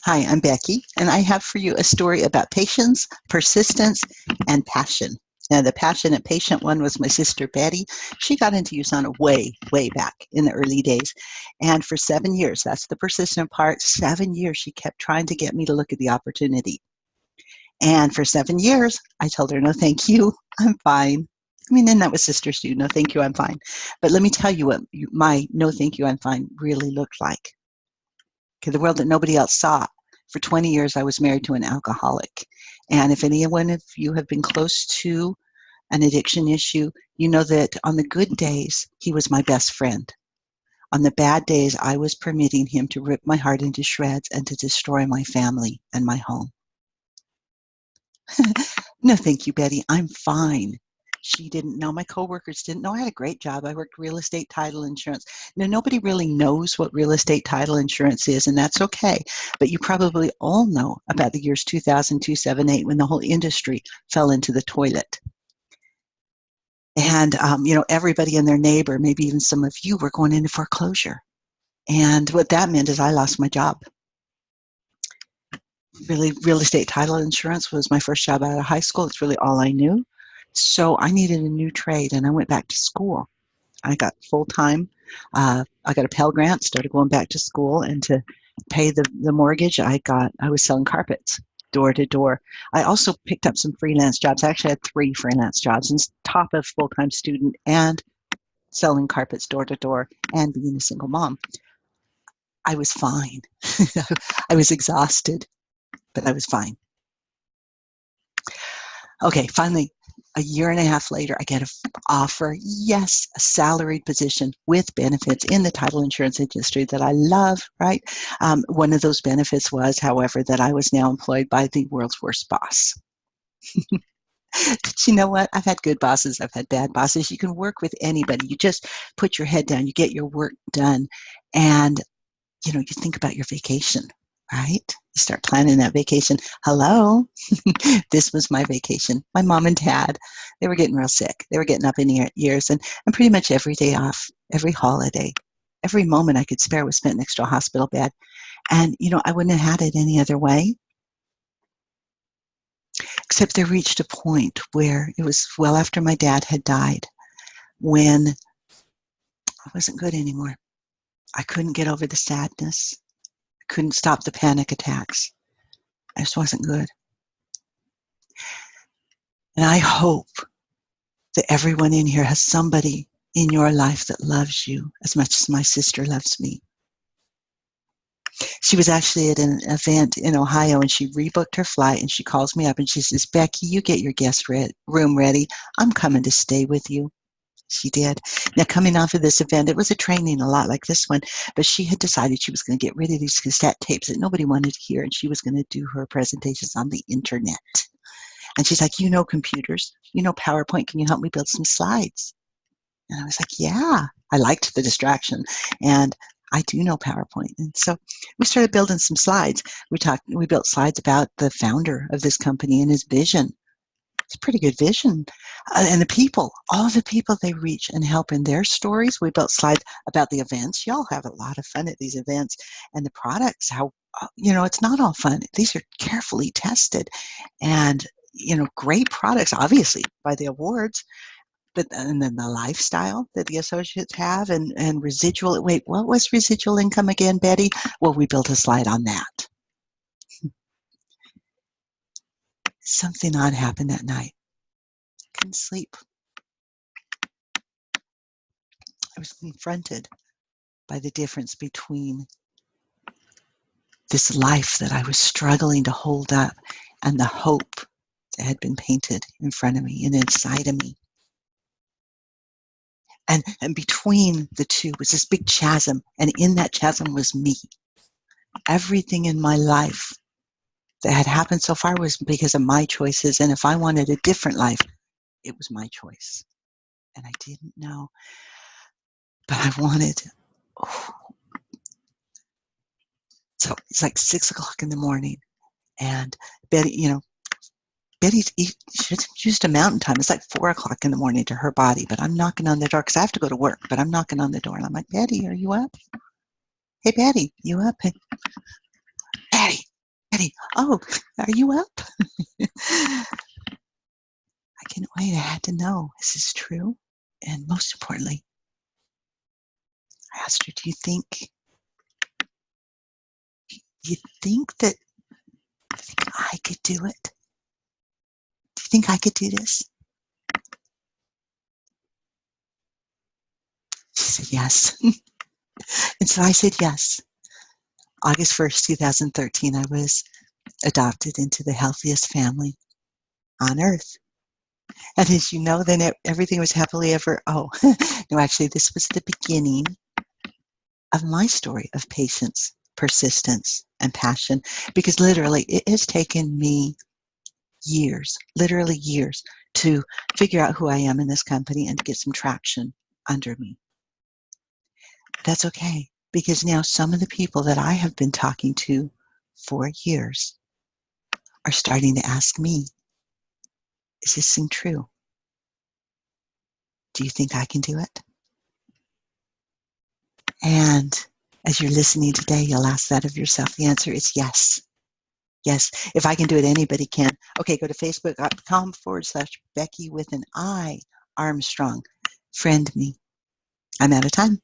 Hi, I'm Becky, and I have for you a story about patience, persistence, and passion. Now, the passionate patient one was my sister Betty. She got into USANA way back in the early days. And for 7 years, that's the persistent part, 7 years she kept trying to get me to look at the opportunity. And for 7 years, I told her, no, thank you, I'm fine. I mean, and that was sisters do, no, thank you, I'm fine. But let me tell you what my no, thank you, I'm fine really looked like. Okay, the world that nobody else saw. For 20 years, I was married to an alcoholic. And if any one of you have been close to an addiction issue, you know that on the good days, he was my best friend. On the bad days, I was permitting him to rip my heart into shreds and to destroy my family and my home. No, thank you, Betty. I'm fine. She didn't know. My coworkers didn't know. I had a great job. I worked real estate title insurance. Now, nobody really knows what real estate title insurance is, and that's okay. But you probably all know about the years 2000, 2007, 2008, when the whole industry fell into the toilet. And, everybody and their neighbor, maybe even some of you, were going into foreclosure. And what that meant is I lost my job. Really, real estate title insurance was my first job out of high school. It's really all I knew. So I needed a new trade, and I went back to school. I got full-time. I got a Pell Grant, started going back to school, and to pay the mortgage, I was selling carpets door to door. I also picked up some freelance jobs. I actually had 3 freelance jobs on top of full-time student and selling carpets door to door and being a single mom. I was fine. I was exhausted, but I was fine. Okay, finally, a year and a half later, I get an offer. Yes, a salaried position with benefits in the title insurance industry that I love, right? One of those benefits was, however, that I was now employed by the world's worst boss. But you know what? I've had good bosses. I've had bad bosses. You can work with anybody. You just put your head down. You get your work done. And, you think about your vacation, right? You start planning that vacation. Hello, this was my vacation. My mom and dad, they were getting real sick. They were getting up in years, and pretty much every day off, every holiday, every moment I could spare was spent next to a hospital bed. And, I wouldn't have had it any other way. Except there reached a point where it was well after my dad had died when I wasn't good anymore. I couldn't get over the sadness. I couldn't stop the panic attacks. I just wasn't good. And I hope that everyone in here has somebody in your life that loves you as much as my sister loves me. She was actually at an event in Ohio, and she rebooked her flight, and she calls me up and she says, Becky, you get your guest room ready. I'm coming to stay with you. She did. Now, coming off of this event, it was a training a lot like this one, but she had decided she was going to get rid of these cassette tapes that nobody wanted to hear, and she was going to do her presentations on the internet. And she's like, computers, PowerPoint, can you help me build some slides? And I was like, yeah, I liked the distraction. And I do know PowerPoint. And so we started building some slides. We built slides about the founder of this company and his vision. It's a pretty good vision. And the people, all the people they reach and help in their stories. We built slides about the events. Y'all have a lot of fun at these events. And the products, how, it's not all fun. These are carefully tested and, great products, obviously, by the awards. And then the lifestyle that the associates have and residual. Wait, what was residual income again, Betty? Well, we built a slide on that. Something odd happened that night. Couldn't sleep. I was confronted by the difference between this life that I was struggling to hold up and the hope that had been painted in front of me and inside of me. And between the two was this big chasm, and in that chasm was me. Everything in my life that had happened so far was because of my choices, and if I wanted a different life, it was my choice. And I didn't know, but I wanted. Oh. So it's like 6 o'clock in the morning, and Betty's she's used to mountain time. It's like 4 o'clock in the morning to her body, but I'm knocking on the door because I have to go to work, but I'm knocking on the door, and I'm like, Betty, are you up? Hey, Betty, you up? Hey, Betty, Oh, are you up? I couldn't wait. I had to know, is this true? And most importantly, I asked her, do you think that I could do it? Do you think I could do this? She said yes. And so I said yes. August 1st, 2013, I was adopted into the healthiest family on earth. And as you know, then everything was happily ever. Oh, no, actually, this was the beginning of my story of patience, persistence, and passion, because literally it has taken me years, literally years, to figure out who I am in this company and to get some traction under me. That's okay, because now some of the people that I have been talking to for years are starting to ask me, is this thing true? Do you think I can do it? And as you're listening today, you'll ask that of yourself. The answer is yes. Yes, if I can do it, anybody can. Okay, go to facebook.com/Becki with an I, Armstrong. Friend me. I'm out of time.